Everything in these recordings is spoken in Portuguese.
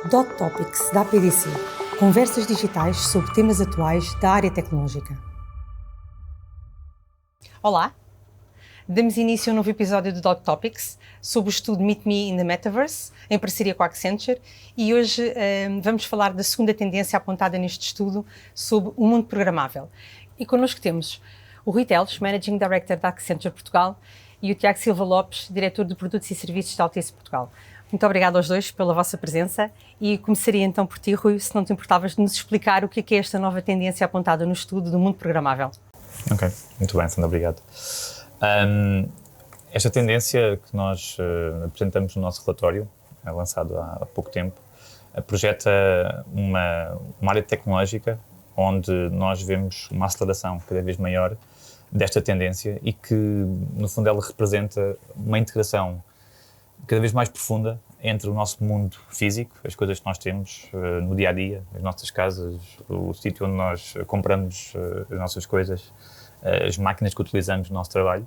Dot Topics da APDC. Conversas digitais sobre temas atuais da área tecnológica. Olá! Damos início a um novo episódio do Dot Topics sobre o estudo Meet Me in the Metaverse, em parceria com a Accenture, e hoje vamos falar da segunda tendência apontada neste estudo sobre o mundo programável. E connosco temos o Rui Teles, Managing Director da Accenture Portugal, e o Tiago Silva Lopes, Diretor de Produtos e Serviços da Altice Portugal. Muito obrigada aos dois pela vossa presença e começaria então por ti, Rui, se não te importavas de nos explicar o que é esta nova tendência apontada no estudo do mundo programável. Ok, muito bem, Sandra, obrigado. Esta tendência que nós apresentamos no nosso relatório, lançado há pouco tempo, projeta uma área tecnológica onde nós vemos uma aceleração cada vez maior desta tendência e que, no fundo, ela representa uma integração cada vez mais profunda entre o nosso mundo físico, as coisas que nós temos no dia-a-dia, as nossas casas, o sítio onde nós compramos as nossas coisas, as máquinas que utilizamos no nosso trabalho,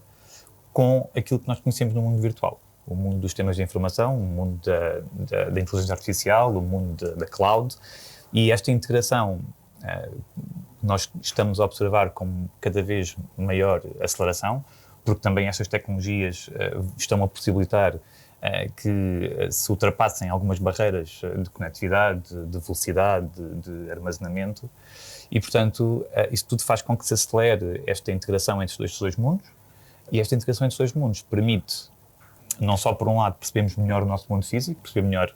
com aquilo que nós conhecemos no mundo virtual. O mundo dos sistemas de informação, o mundo da inteligência artificial, o mundo da cloud. E esta integração nós estamos a observar com cada vez maior aceleração, porque também estas tecnologias estão a possibilitar que se ultrapassem algumas barreiras de conectividade, de velocidade, de armazenamento e, portanto, isso tudo faz com que se acelere esta integração entre estes dois mundos e esta integração entre estes dois mundos permite, não só por um lado, percebermos melhor o nosso mundo físico, perceber melhor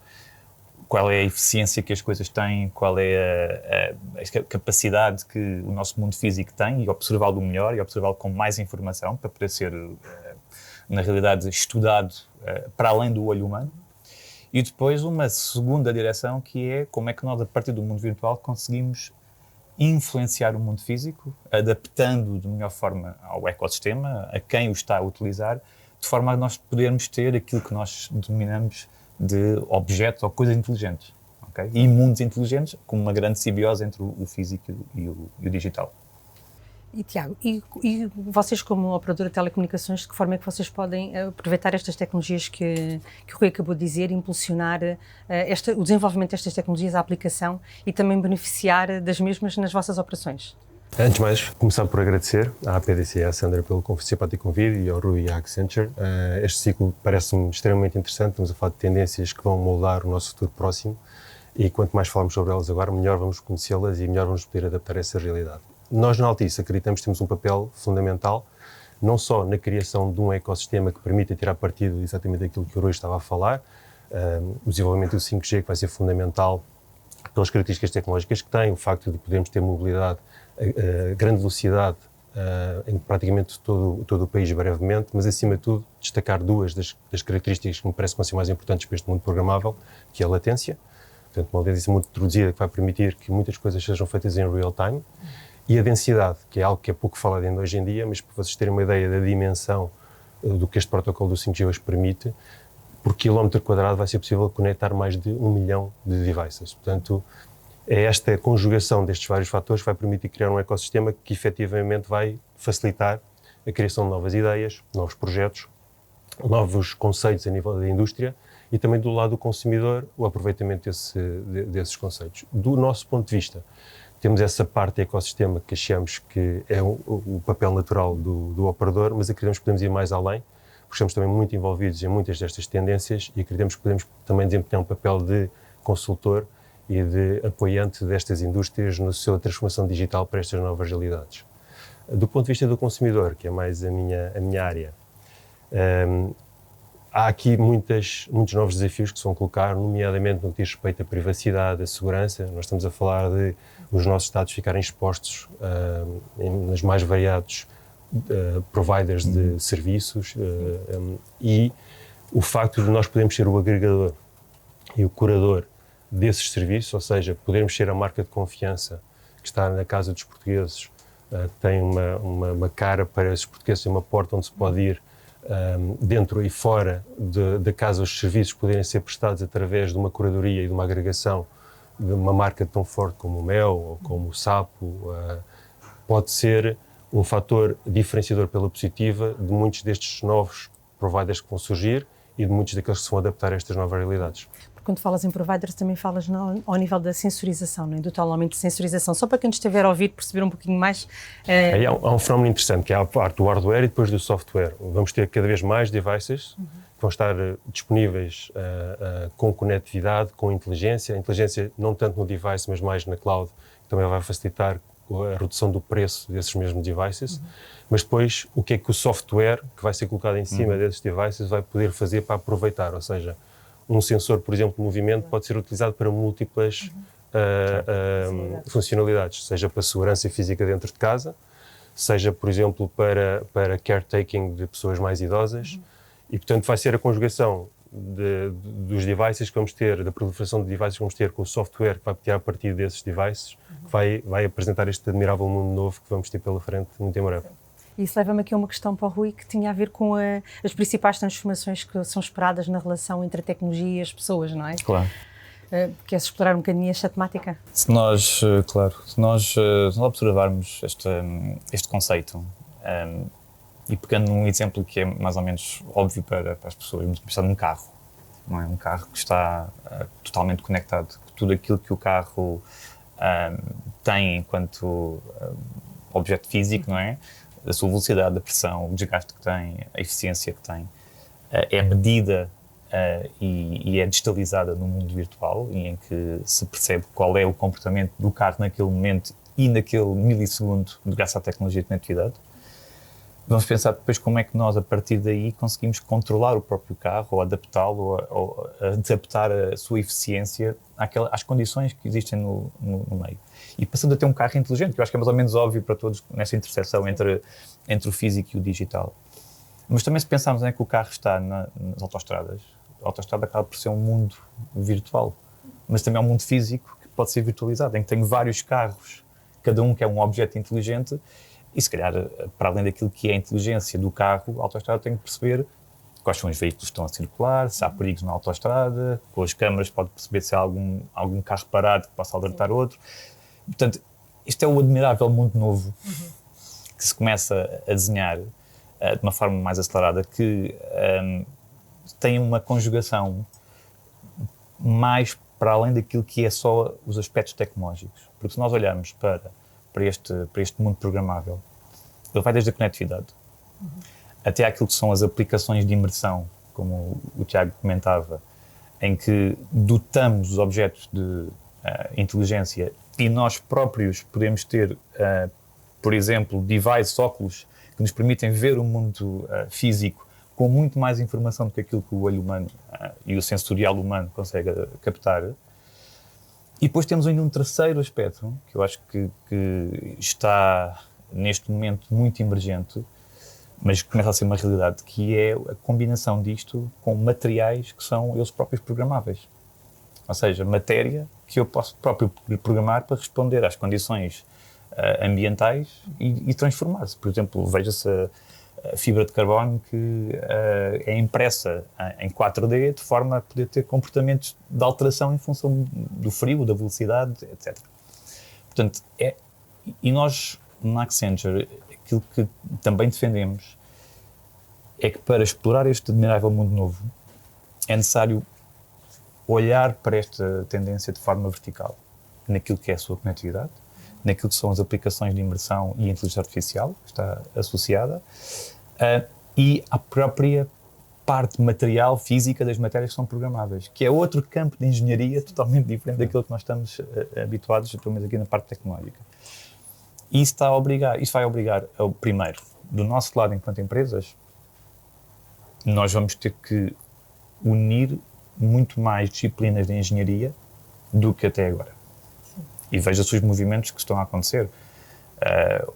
qual é a eficiência que as coisas têm, qual é a capacidade que o nosso mundo físico tem e observá-lo melhor e observá-lo com mais informação para poder ser, na realidade, estudado para além do olho humano. E depois uma segunda direção que é como é que nós, a partir do mundo virtual, conseguimos influenciar o mundo físico, adaptando de melhor forma ao ecossistema, a quem o está a utilizar, de forma a nós podermos ter aquilo que nós denominamos de objetos ou coisas inteligentes, okay? E mundos inteligentes, com uma grande simbiose entre o físico e o digital. E Tiago, e vocês como operadora de telecomunicações, de que forma é que vocês podem aproveitar estas tecnologias que o Rui acabou de dizer, impulsionar o desenvolvimento destas tecnologias, a aplicação e também beneficiar das mesmas nas vossas operações? Antes de mais, começar por agradecer à APDC e à Sandra pelo simpático convite e ao Rui e à Accenture. Este ciclo parece-me extremamente interessante, estamos a falar de tendências que vão moldar o nosso futuro próximo e quanto mais falarmos sobre elas agora, melhor vamos conhecê-las e melhor vamos poder adaptar a essa realidade. Nós na Altice acreditamos que temos um papel fundamental, não só na criação de um ecossistema que permita tirar partido exatamente daquilo que o Rui estava a falar, o desenvolvimento do 5G que vai ser fundamental pelas características tecnológicas que tem, o facto de podermos ter mobilidade a grande velocidade em praticamente todo o país brevemente, mas acima de tudo destacar duas das características que me parece que vão ser mais importantes para este mundo programável, que é a latência, portanto uma latência muito reduzida que vai permitir que muitas coisas sejam feitas em real time, e a densidade, que é algo que é pouco falado ainda hoje em dia, mas para vocês terem uma ideia da dimensão do que este protocolo do 5G hoje permite, por quilómetro quadrado vai ser possível conectar mais de 1 milhão de devices. Portanto, é esta conjugação destes vários fatores que vai permitir criar um ecossistema que efetivamente vai facilitar a criação de novas ideias, novos projetos, novos conceitos a nível da indústria e também do lado do consumidor o aproveitamento desses conceitos. Do nosso ponto de vista, temos essa parte do ecossistema que achamos que é o papel natural do operador, mas acreditamos que podemos ir mais além, porque estamos também muito envolvidos em muitas destas tendências e acreditamos que podemos também desempenhar um papel de consultor e de apoiante destas indústrias na sua transformação digital para estas novas realidades. Do ponto de vista do consumidor, que é mais a minha área, há aqui muitos novos desafios que se vão colocar, nomeadamente no que diz respeito à privacidade, à segurança. Nós estamos a falar de os nossos dados ficarem expostos nos mais variados providers de serviços e o facto de nós podermos ser o agregador e o curador desses serviços, ou seja, podermos ser a marca de confiança que está na casa dos portugueses, tem uma cara para esses portugueses, tem uma porta onde se pode ir dentro e fora da casa, os serviços poderem ser prestados através de uma curadoria e de uma agregação de uma marca tão forte como o Mel ou como o Sapo, pode ser um fator diferenciador pela positiva de muitos destes novos providers que vão surgir e de muitos daqueles que se vão adaptar a estas novas realidades. quando falas em providers também falas ao nível da sensorização, não é? Do tal aumento de sensorização. Só para quem nos estiver a ouvir perceber um pouquinho mais. Aí há um fenómeno interessante, que é a parte do hardware e depois do software. Vamos ter cada vez mais devices que vão estar disponíveis com conectividade, com inteligência. A inteligência não tanto no device, mas mais na cloud, que também vai facilitar a redução do preço desses mesmos devices. Mas depois, o que é que o software que vai ser colocado em cima desses devices vai poder fazer para aproveitar? Ou seja, um sensor, por exemplo, de movimento pode ser utilizado para múltiplas funcionalidades, seja para segurança física dentro de casa, seja, por exemplo, para caretaking de pessoas mais idosas, e, portanto, vai ser a conjugação dos devices que vamos ter, da proliferação de devices que vamos ter com o software que vai ter a partir desses devices, que vai apresentar este admirável mundo novo que vamos ter pela frente muito em breve. Isso leva-me aqui a uma questão para o Rui, que tinha a ver com as principais transformações que são esperadas na relação entre a tecnologia e as pessoas, não é? Claro. Queres explorar um bocadinho esta temática? Se nós observarmos este conceito, e pegando num exemplo que é mais ou menos óbvio para as pessoas, vamos pensar num carro, não é? Um carro que está totalmente conectado, tudo aquilo que o carro tem enquanto objeto físico, não é? A sua velocidade, a pressão, o desgaste que tem, a eficiência que tem, é medida e é digitalizada no mundo virtual, e em que se percebe qual é o comportamento do carro naquele momento e naquele milissegundo, graças à tecnologia de conectividade. Vamos pensar depois como é que nós, a partir daí, conseguimos controlar o próprio carro, ou adaptá-lo, ou adaptar a sua eficiência às condições que existem no meio. E passando a ter um carro inteligente, que eu acho que é mais ou menos óbvio para todos nessa interseção entre o físico e o digital. Mas também, se pensarmos que o carro está nas autoestradas, a autoestrada acaba por ser um mundo virtual, mas também é um mundo físico que pode ser virtualizado, em que tenho vários carros, cada um que é um objeto inteligente, e se calhar, para além daquilo que é a inteligência do carro, a autoestrada tem que perceber quais são os veículos que estão a circular, se há perigos na autoestrada, com as câmaras pode perceber se há algum carro parado que possa alertar outro. Portanto, isto é o admirável mundo novo que se começa a desenhar de uma forma mais acelerada, que tem uma conjugação mais para além daquilo que é só os aspectos tecnológicos. Porque se nós olharmos para este mundo programável, ele vai desde a conectividade até àquilo que são as aplicações de imersão, como o Tiago comentava, em que dotamos os objetos de inteligência e nós próprios podemos ter, por exemplo, devices, óculos, que nos permitem ver o mundo físico com muito mais informação do que aquilo que o olho humano e o sensorial humano consegue captar. E depois temos ainda um terceiro aspecto, que eu acho que está neste momento muito emergente, mas que começa a ser uma realidade, que é a combinação disto com materiais que são eles próprios programáveis. Ou seja, matéria que eu posso próprio programar para responder às condições ambientais e transformar-se. Por exemplo, veja-se a fibra de carbono que é impressa em 4D de forma a poder ter comportamentos de alteração em função do frio, da velocidade, etc. Portanto, e nós, na Accenture, aquilo que também defendemos é que para explorar este admirável mundo novo é necessário olhar para esta tendência de forma vertical, naquilo que é a sua conectividade, naquilo que são as aplicações de imersão e inteligência artificial, que está associada, e à própria parte material, física das matérias que são programáveis, que é outro campo de engenharia totalmente diferente daquilo que nós estamos habituados, pelo menos aqui na parte tecnológica. E isso vai obrigar, primeiro, do nosso lado enquanto empresas, nós vamos ter que unir muito mais disciplinas de engenharia do que até agora. Sim. E veja-se os movimentos que estão a acontecer,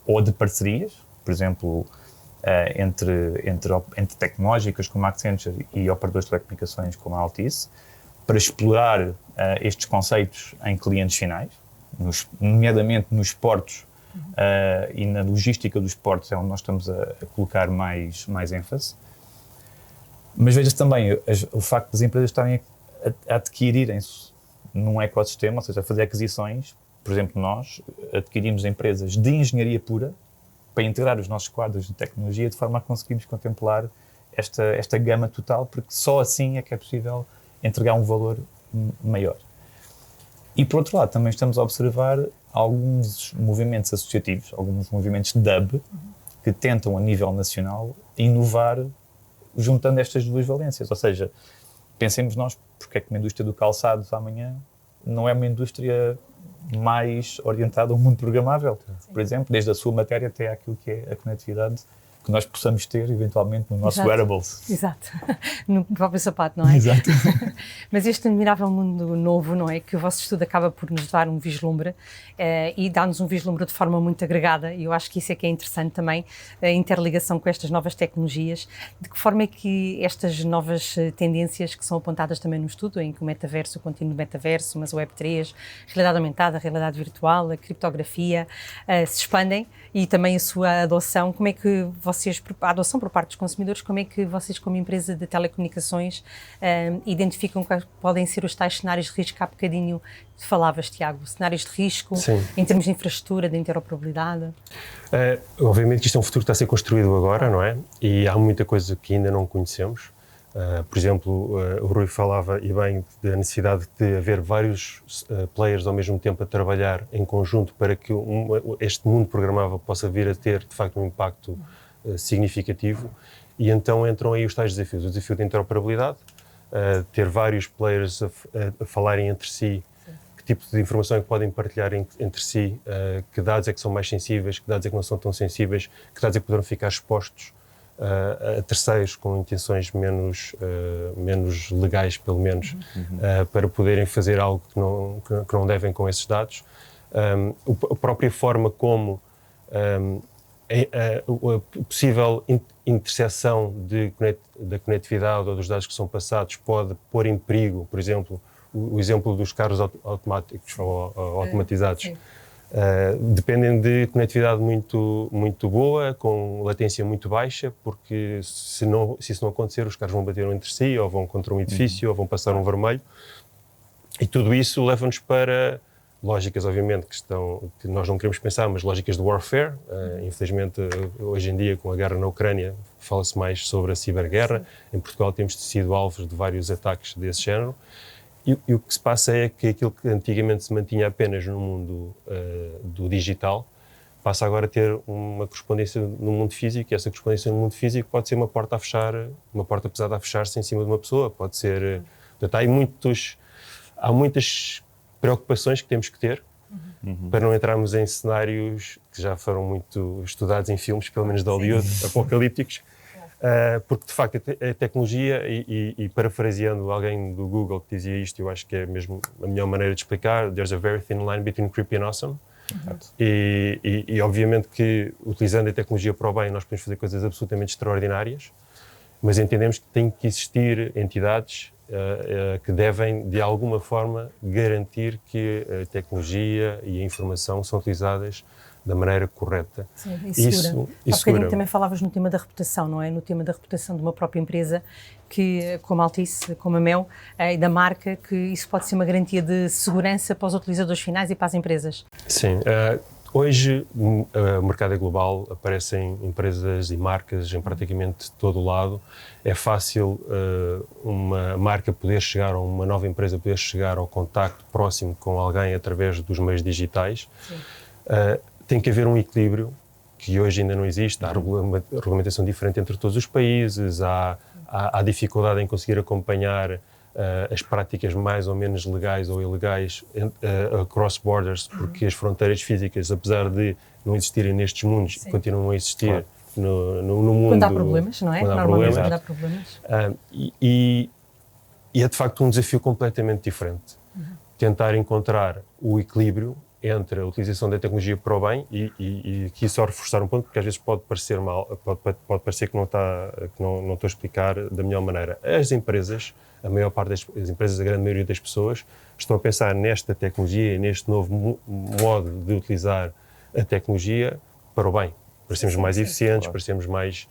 ou de parcerias, por exemplo, entre tecnológicas como a Accenture e operadores de telecomunicações como a Altice, para explorar estes conceitos em clientes finais, nomeadamente nos portos e na logística dos portos, é onde nós estamos a colocar mais ênfase. Mas veja-se também o facto das empresas estarem a adquirirem-se num ecossistema, ou seja, a fazer aquisições. Por exemplo, nós adquirimos empresas de engenharia pura para integrar os nossos quadros de tecnologia de forma a conseguirmos contemplar esta gama total, porque só assim é que é possível entregar um valor maior. E, por outro lado, também estamos a observar alguns movimentos associativos, alguns movimentos de hub, que tentam, a nível nacional, inovar juntando estas duas valências. Ou seja, pensemos nós, porque é que uma indústria do calçado amanhã não é uma indústria mais orientada ao mundo programável, por exemplo, desde a sua matéria até aquilo que é a conectividade que nós possamos ter, eventualmente, no nosso wearables. Exato. No próprio sapato, não é? Exato. Mas este admirável mundo novo, não é? Que o vosso estudo acaba por nos dar um vislumbre e dá-nos um vislumbre de forma muito agregada, e eu acho que isso é que é interessante também, a interligação com estas novas tecnologias. De que forma é que estas novas tendências que são apontadas também no estudo, em que o metaverso, o contínuo metaverso, mas o Web3, a realidade aumentada, a realidade virtual, a criptografia, se expandem, e também a sua adoção, como é que vocês, a adoção por parte dos consumidores, como é que vocês, como empresa de telecomunicações, identificam quais podem ser os tais cenários de risco que há bocadinho falavas, Tiago? Cenários de risco, Sim. em termos de infraestrutura, de interoperabilidade? Obviamente que isto é um futuro que está a ser construído agora, não é? E há muita coisa que ainda não conhecemos. Por exemplo, o Rui falava, e bem, da necessidade de haver vários players ao mesmo tempo a trabalhar em conjunto para que este mundo programável possa vir a ter, de facto, um impacto significativo. E então entram aí os tais desafios. O desafio de interoperabilidade, ter vários players a falarem entre si, que tipo de informação é que podem partilhar entre si, que dados é que são mais sensíveis, que dados é que não são tão sensíveis, que dados é que poderão ficar expostos a terceiros com intenções menos legais, pelo menos, para poderem fazer algo que não devem com esses dados. A própria forma como a possível interseção da conectividade ou dos dados que são passados pode pôr em perigo, por exemplo, o exemplo dos carros automáticos ou automatizados. Dependem de conectividade muito boa, com latência muito baixa, porque se isso não acontecer, os carros vão bater entre si, ou vão contra um edifício, ou vão passar um vermelho. E tudo isso leva-nos para lógicas, obviamente, que nós não queremos pensar, mas lógicas de warfare. Infelizmente, hoje em dia, com a guerra na Ucrânia, fala-se mais sobre a ciberguerra. Em Portugal temos sido alvos de vários ataques desse género. E o que se passa é que aquilo que antigamente se mantinha apenas no mundo do digital passa agora a ter uma correspondência no mundo físico, e essa correspondência no mundo físico pode ser uma porta a fechar, uma porta pesada a fechar-se em cima de uma pessoa, pode ser... Portanto, há muitas preocupações que temos que ter para não entrarmos em cenários que já foram muito estudados em filmes, pelo menos de Hollywood, apocalípticos. Porque, de facto, a tecnologia, e parafraseando alguém do Google que dizia isto, eu acho que é mesmo a melhor maneira de explicar, there's a very thin line between creepy and awesome. E obviamente que, utilizando a tecnologia para o bem, nós podemos fazer coisas absolutamente extraordinárias, mas entendemos que tem que existir entidades que devem, de alguma forma, garantir que a tecnologia e a informação são utilizadas da maneira correta. Sim, e segura. Há bocadinho também falavas no tema da reputação, não é? No tema da reputação de uma própria empresa, que, como a Altice, como a Mel, e da marca, que isso pode ser uma garantia de segurança para os utilizadores finais e para as empresas. Sim. Hoje o mercado é global, aparecem empresas e marcas em praticamente todo o lado. É fácil uma marca poder chegar, ou uma nova empresa poder chegar ao contacto próximo com alguém através dos meios digitais. Tem que haver um equilíbrio que hoje ainda não existe. Há regulamentação diferente entre todos os países, há dificuldade em conseguir acompanhar as práticas mais ou menos legais ou ilegais across borders, porque as fronteiras físicas, apesar de não existirem nestes mundos, continuam a existir no mundo. Quando há problemas, não é? Normalmente quando há problemas. E é de facto um desafio completamente diferente. Tentar encontrar o equilíbrio entre a utilização da tecnologia para o bem e aqui só reforçar um ponto, porque às vezes pode parecer mal, pode parecer que não estou a explicar da melhor maneira. As empresas, a maior parte das empresas, a grande maioria das pessoas, estão a pensar nesta tecnologia, neste novo modo de utilizar a tecnologia para o bem. Para sermos mais eficientes, para sermos mais...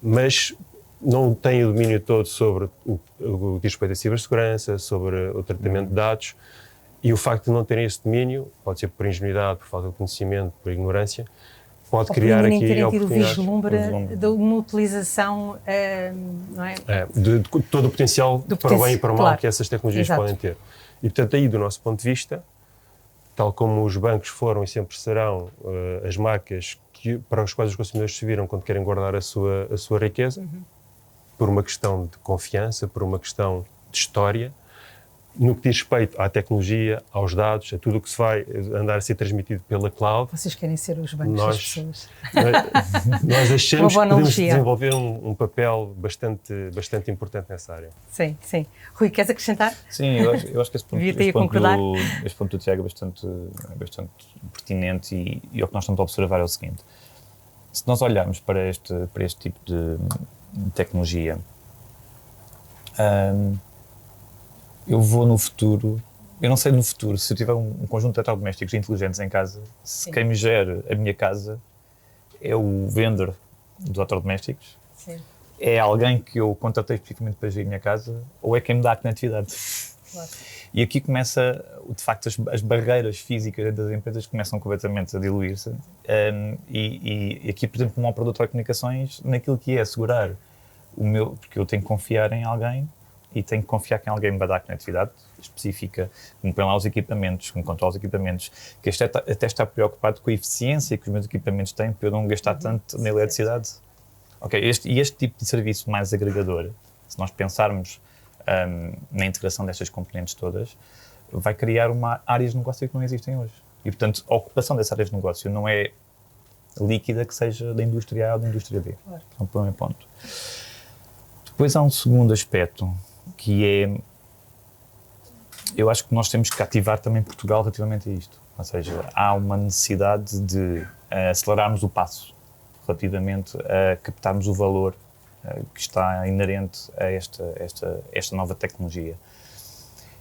mas não têm o domínio todo sobre o que diz respeito à cibersegurança, sobre o tratamento de dados. E o facto de não terem esse domínio, pode ser por ingenuidade, por falta de conhecimento, por ignorância, pode criar aqui terem tido o oportunidades. vislumbre de uma utilização, não é? De todo o potencial para o bem e para o mal, claro, que essas tecnologias exato, podem ter. E, portanto, aí, do nosso ponto de vista, tal como os bancos foram e sempre serão as marcas para as quais os consumidores se viram quando querem guardar a sua riqueza, por uma questão de confiança, por uma questão de história, no que diz respeito à tecnologia, aos dados, a tudo o que se vai andar a ser transmitido pela cloud. Vocês querem ser os bancos das pessoas. Nós achamos que podemos desenvolver um papel bastante importante nessa área. Sim, sim. Rui, queres acrescentar? Sim, eu acho que esse ponto do Tiago é bastante pertinente e o que nós estamos a observar é o seguinte. Se nós olharmos para este tipo de tecnologia, eu vou no futuro, eu não sei no futuro, se eu tiver um conjunto de eletrodomésticos inteligentes em casa, se quem me gera a minha casa é o vendedor dos eletrodomésticos, é alguém que eu contratei especificamente para gerir a minha casa, ou é quem me dá a conectividade. Claro. E aqui começa, de facto, as barreiras físicas das empresas começam completamente a diluir-se. E aqui, por exemplo, como operador de telecomunicações, naquilo que é assegurar porque eu tenho que confiar em alguém e tenho que confiar que alguém me vai dar a conectividade específica, que me põe lá os equipamentos, que me controla os equipamentos, que até está preocupado com a eficiência que os meus equipamentos têm para eu não gastar tanto na eletricidade. Ok, este tipo de serviço mais agregador, se nós pensarmos na integração destas componentes todas, vai criar áreas de negócio que não existem hoje. E, portanto, a ocupação dessas áreas de negócio não é líquida que seja da indústria A ou da indústria B. Claro. É um primeiro ponto. Depois há um segundo aspecto, que é, eu acho que nós temos que ativar também Portugal relativamente a isto. Ou seja, há uma necessidade de acelerarmos o passo relativamente a captarmos o valor que está inerente a esta nova tecnologia.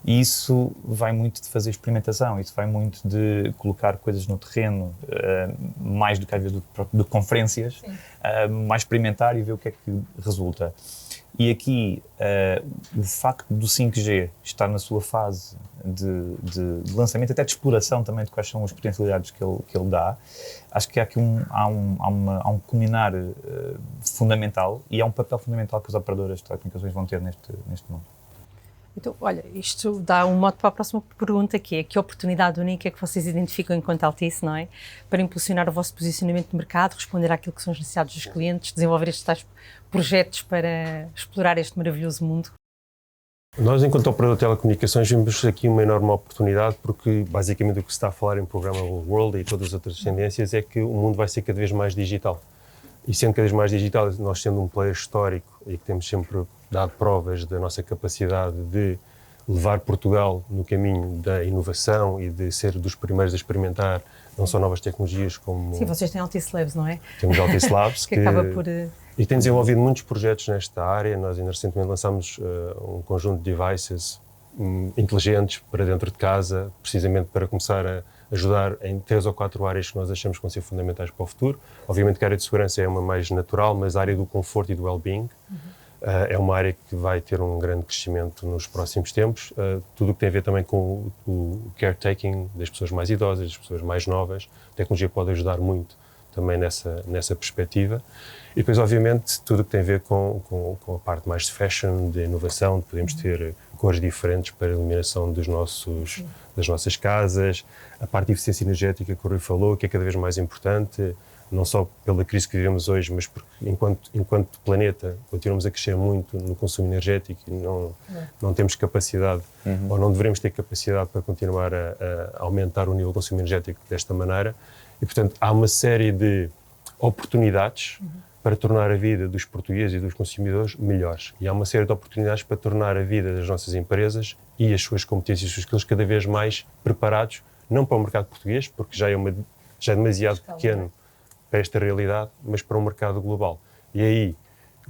E isso vai muito de fazer experimentação, isso vai muito de colocar coisas no terreno, mais do que às vezes de conferências, mais experimentar e ver o que é que resulta. E aqui, o facto do 5G estar na sua fase de lançamento, até de exploração também de quais são as potencialidades que ele dá, acho que há um culminar fundamental e há um papel fundamental que as operadoras de telecomunicações vão ter neste mundo. Então, olha, isto dá um mote para a próxima pergunta, que é: que oportunidade única é que vocês identificam enquanto Altice, não é? Para impulsionar o vosso posicionamento de mercado, responder àquilo que são as necessidades dos clientes, desenvolver estes tais projetos para explorar este maravilhoso mundo? Nós, enquanto operador de telecomunicações, vemos aqui uma enorme oportunidade, porque basicamente o que se está a falar em Programmable World e todas as outras tendências é que o mundo vai ser cada vez mais digital. E sendo cada vez mais digital, nós sendo um player histórico e que temos sempre dado provas da nossa capacidade de levar Portugal no caminho da inovação e de ser dos primeiros a experimentar não só novas tecnologias como... Sim, vocês têm Altice Labs, não é? Temos Altice Labs que acaba por... E tem desenvolvido muitos projetos nesta área. Nós ainda recentemente lançámos um conjunto de devices inteligentes para dentro de casa, precisamente para começar a ajudar em 3 ou 4 áreas que nós achamos que vão ser fundamentais para o futuro. Obviamente que a área de segurança é uma mais natural, mas a área do conforto e do well-being é uma área que vai ter um grande crescimento nos próximos tempos. Tudo o que tem a ver também com o caretaking das pessoas mais idosas, das pessoas mais novas. A tecnologia pode ajudar muito também nessa perspectiva. E depois, obviamente, tudo o que tem a ver com a parte mais de fashion, de inovação, de podermos ter cores diferentes para a iluminação das nossas casas, a parte de eficiência energética que o Rui falou, que é cada vez mais importante, não só pela crise que vivemos hoje, mas porque enquanto planeta continuamos a crescer muito no consumo energético e não temos capacidade, ou não devemos ter capacidade para continuar a aumentar o nível de consumo energético desta maneira. E, portanto, há uma série de oportunidades para tornar a vida dos portugueses e dos consumidores melhores. E há uma série de oportunidades para tornar a vida das nossas empresas e as suas competências e os seus skills cada vez mais preparados, não para o mercado português, porque já é demasiado pequeno para esta realidade, mas para um mercado global. E aí,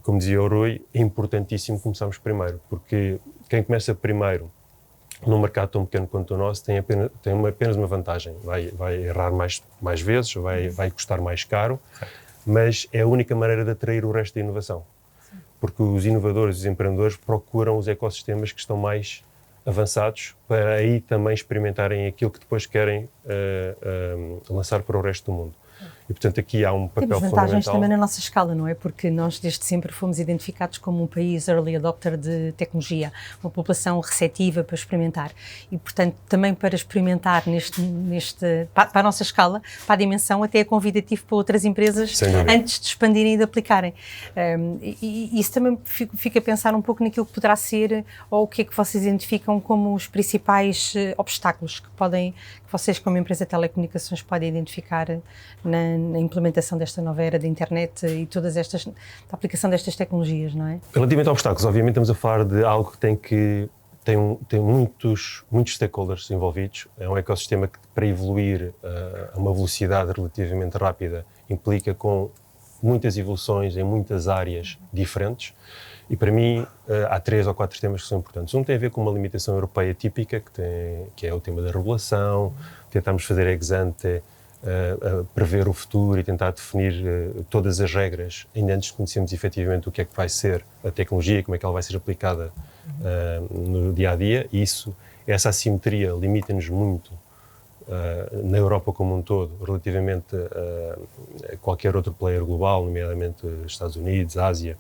como dizia o Rui, é importantíssimo começarmos primeiro, porque quem começa primeiro num mercado tão pequeno quanto o nosso tem apenas uma vantagem. Vai errar mais vezes, vai custar mais caro, mas é a única maneira de atrair o resto da inovação. Porque os inovadores, os empreendedores procuram os ecossistemas que estão mais avançados para aí também experimentarem aquilo que depois querem lançar para o resto do mundo. E, portanto, aqui há um papel Temos vantagens fundamental. também na nossa escala, não é? Porque nós desde sempre fomos identificados como um país early adopter de tecnologia, uma população receptiva para experimentar. E, portanto, também para experimentar para a nossa escala, para a dimensão, até é convidativo para outras empresas antes de expandirem e de aplicarem. E isso também fica a pensar um pouco naquilo que poderá ser, ou o que é que vocês identificam como os principais obstáculos que vocês, como empresa de telecomunicações, podem identificar na implementação desta nova era da internet e da aplicação destas tecnologias, não é? Relativamente a obstáculos, obviamente estamos a falar de algo que tem muitos stakeholders envolvidos. É um ecossistema que, para evoluir a uma velocidade relativamente rápida, implica com muitas evoluções em muitas áreas diferentes. E para mim há 3 ou 4 temas que são importantes. Um tem a ver com uma limitação europeia típica, que é o tema da regulação. Tentamos fazer ex ante, prever o futuro e tentar definir todas as regras, ainda antes de conhecermos efetivamente o que é que vai ser a tecnologia, como é que ela vai ser aplicada no dia-a-dia. E essa assimetria limita-nos muito na Europa como um todo, relativamente a qualquer outro player global, nomeadamente Estados Unidos, Ásia,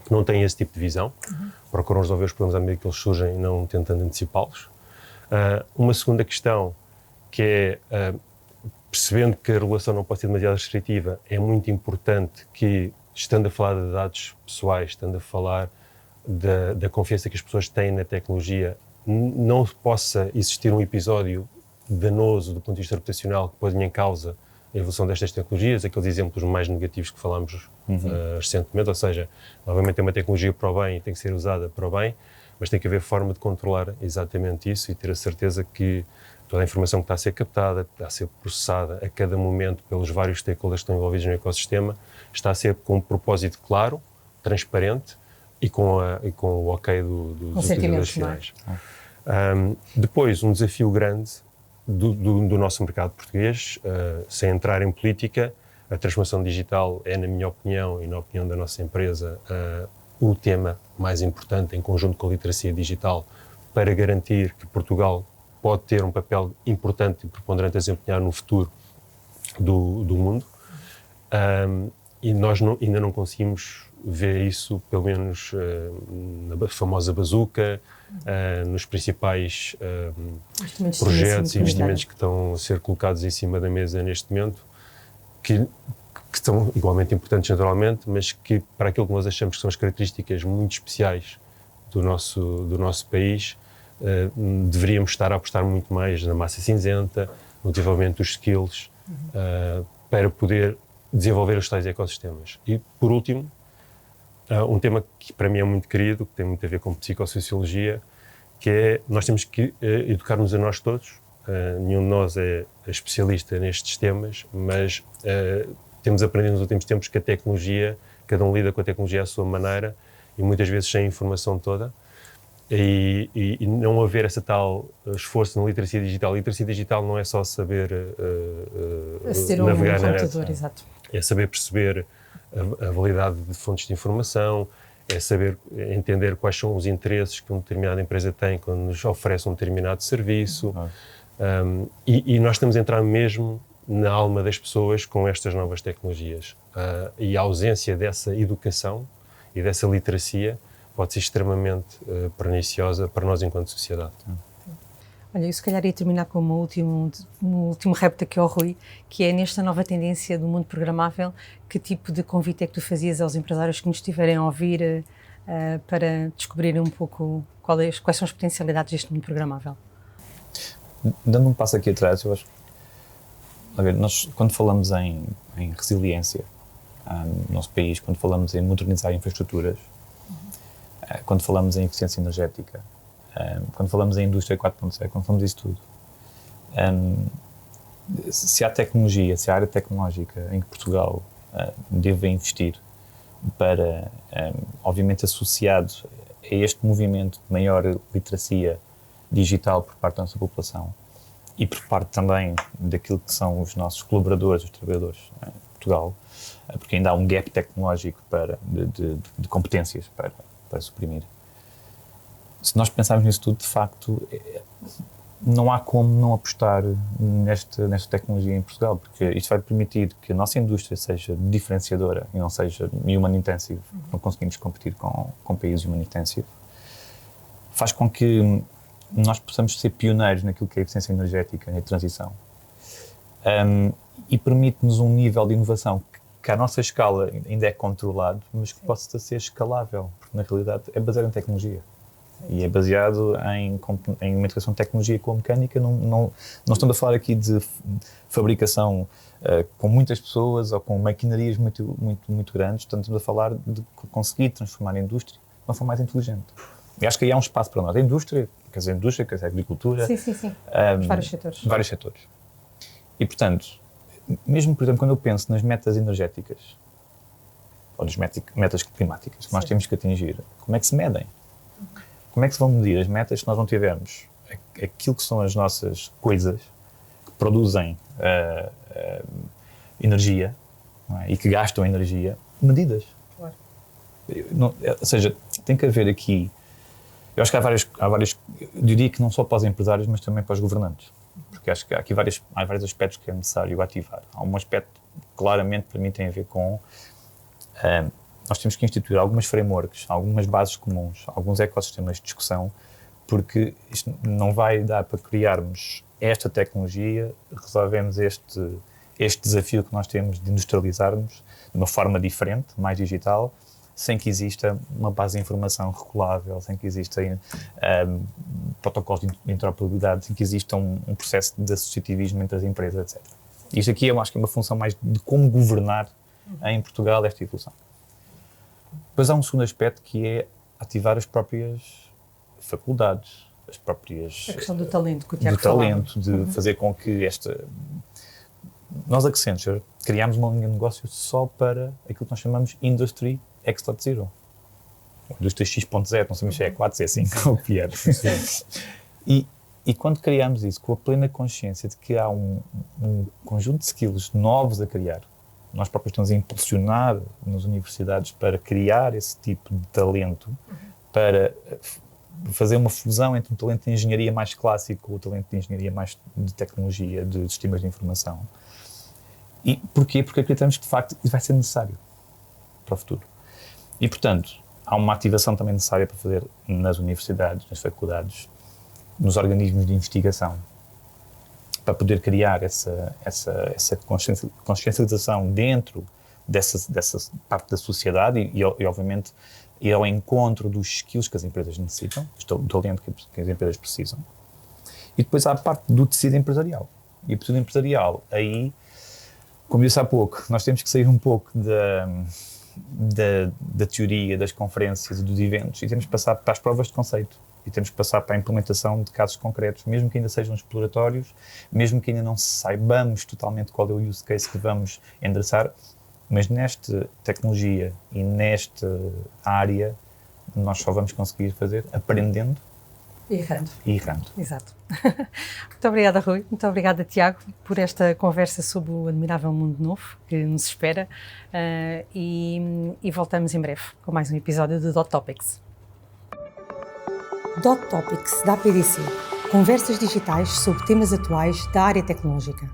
que não têm esse tipo de visão, procuram resolver os problemas à medida que eles surgem e não tentando antecipá-los. Uma segunda questão, que é, percebendo que a regulação não pode ser demasiado restritiva, é muito importante que, estando a falar de dados pessoais, estando a falar da confiança que as pessoas têm na tecnologia, não possa existir um episódio danoso do ponto de vista reputacional que ponha em causa a evolução destas tecnologias, aqueles exemplos mais negativos que falámos recentemente, ou seja, obviamente é uma tecnologia para o bem e tem que ser usada para o bem, mas tem que haver forma de controlar exatamente isso e ter a certeza que toda a informação que está a ser captada, está a ser processada a cada momento pelos vários stakeholders que estão envolvidos no ecossistema, está a ser com um propósito claro, transparente e com o ok dos utilizadores finais. Depois, um desafio grande do nosso mercado português, sem entrar em política, a transformação digital é, na minha opinião e na opinião da nossa empresa, o tema mais importante em conjunto com a literacia digital para garantir que Portugal pode ter um papel importante e preponderante a desempenhar no futuro do mundo. E nós ainda não conseguimos ver isso, pelo menos na famosa bazuca, nos principais projetos e investimentos que estão a ser colocados em cima da mesa neste momento, que são igualmente importantes naturalmente, mas que para aquilo que nós achamos que são as características muito especiais do nosso país, deveríamos estar a apostar muito mais na massa cinzenta, no desenvolvimento dos skills, para poder desenvolver os tais ecossistemas. E, por último, um tema que para mim é muito querido, que tem muito a ver com psicossociologia, que é, nós temos que educar-nos a nós todos. Nenhum de nós é especialista nestes temas, mas temos aprendido nos últimos tempos que a tecnologia, cada um lida com a tecnologia à sua maneira e muitas vezes sem a informação toda. E não haver essa tal esforço na literacia digital. A literacia digital não é só saber navegar na net. Exato. É saber perceber a validade de fontes de informação, é saber entender quais são os interesses que uma determinada empresa tem quando nos oferece um determinado serviço. E nós estamos a entrar mesmo na alma das pessoas com estas novas tecnologias. E a ausência dessa educação e dessa literacia pode ser extremamente perniciosa para nós enquanto sociedade. Olha, eu se calhar ia terminar com um último repto aqui ao Rui, que é nesta nova tendência do mundo programável, que tipo de convite é que tu fazias aos empresários que nos estiverem a ouvir para descobrirem um pouco quais são as potencialidades deste mundo programável? Dando um passo aqui atrás, eu acho, nós quando falamos em resiliência no nosso país, quando falamos em modernizar infraestruturas, quando falamos em eficiência energética, quando falamos em indústria 4.0, quando falamos disso tudo, se há tecnologia, se há área tecnológica em que Portugal deve investir para, obviamente associado a este movimento de maior literacia digital por parte da nossa população e por parte também daquilo que são os nossos colaboradores, os trabalhadores em Portugal, porque ainda há um gap tecnológico de competências para suprimir. Se nós pensarmos nisso tudo, de facto, não há como não apostar nesta tecnologia em Portugal, porque isto vai permitir que a nossa indústria seja diferenciadora e não seja human intensive. Não conseguimos competir com países human intensive. Faz com que nós possamos ser pioneiros naquilo que é a eficiência energética e a transição. E permite-nos um nível de inovação que à nossa escala ainda é controlado, mas que possa ser escalável, porque na realidade é baseado em tecnologia. E é baseado em uma integração de tecnologia com a mecânica. Não estamos a falar aqui de fabricação com muitas pessoas ou com maquinarias muito grandes. Estamos a falar de conseguir transformar a indústria de uma forma mais inteligente. E acho que aí há um espaço para nós. A indústria, quer dizer a agricultura. Sim. Vários setores. Vários setores. E, portanto, mesmo, por exemplo, quando eu penso nas metas energéticas ou nas metas climáticas que nós temos que atingir, como é que se medem? Como é que se vão medir as metas se nós não tivermos aquilo que são as nossas coisas que produzem energia, não é? E que gastam energia medidas? Claro. Ou seja, tem que haver aqui. Eu acho que há várias. Eu diria que não só para os empresários, mas também para os governantes. Porque acho que há aqui vários aspectos que é necessário ativar. Há um aspecto que claramente para mim tem a ver com. Nós temos que instituir algumas frameworks, algumas bases comuns, alguns ecossistemas de discussão, porque isto não vai dar para criarmos esta tecnologia, resolvemos este desafio que nós temos de industrializarmos de uma forma diferente, mais digital, sem que exista uma base de informação regulável, sem que existam protocolos de interoperabilidade, sem que exista um processo de associativismo entre as empresas, etc. Isto aqui eu acho que é uma função mais de como governar em Portugal esta evolução. Depois há um segundo aspecto que é ativar as próprias faculdades, as próprias... A questão do talento que o Tiago falava. Do talento, de fazer com que Nós, Accenture, criámos uma linha de negócio só para aquilo que nós chamamos Industry X.0. Indústria X.0, não sabemos se é 4, se é 5 ou o que é. E quando criámos isso, com a plena consciência de que há um conjunto de skills novos a criar, nós próprios estamos a impulsionar nas universidades para criar esse tipo de talento, para fazer uma fusão entre um talento de engenharia mais clássico e o talento de engenharia mais de tecnologia, de sistemas de informação. E porquê? Porque acreditamos que, de facto, isso vai ser necessário para o futuro. E, portanto, há uma ativação também necessária para fazer nas universidades, nas faculdades, nos organismos de investigação, para poder criar essa consciencialização dentro dessa parte da sociedade e obviamente, ir ao encontro dos skills que as empresas necessitam, do talento que as empresas precisam. E depois há a parte do tecido empresarial. E o tecido empresarial, aí, como disse há pouco, nós temos que sair um pouco da teoria, das conferências e dos eventos e temos que passar para as provas de conceito. E temos que passar para a implementação de casos concretos, mesmo que ainda sejam exploratórios, mesmo que ainda não saibamos totalmente qual é o use case que vamos endereçar, mas nesta tecnologia e nesta área nós só vamos conseguir fazer aprendendo e errando. Exato. Muito obrigada, Rui. Muito obrigada, Tiago, por esta conversa sobre o admirável mundo novo que nos espera e voltamos em breve com mais um episódio do Dot Topics. Dot Topics da APDC. Conversas digitais sobre temas atuais da área tecnológica.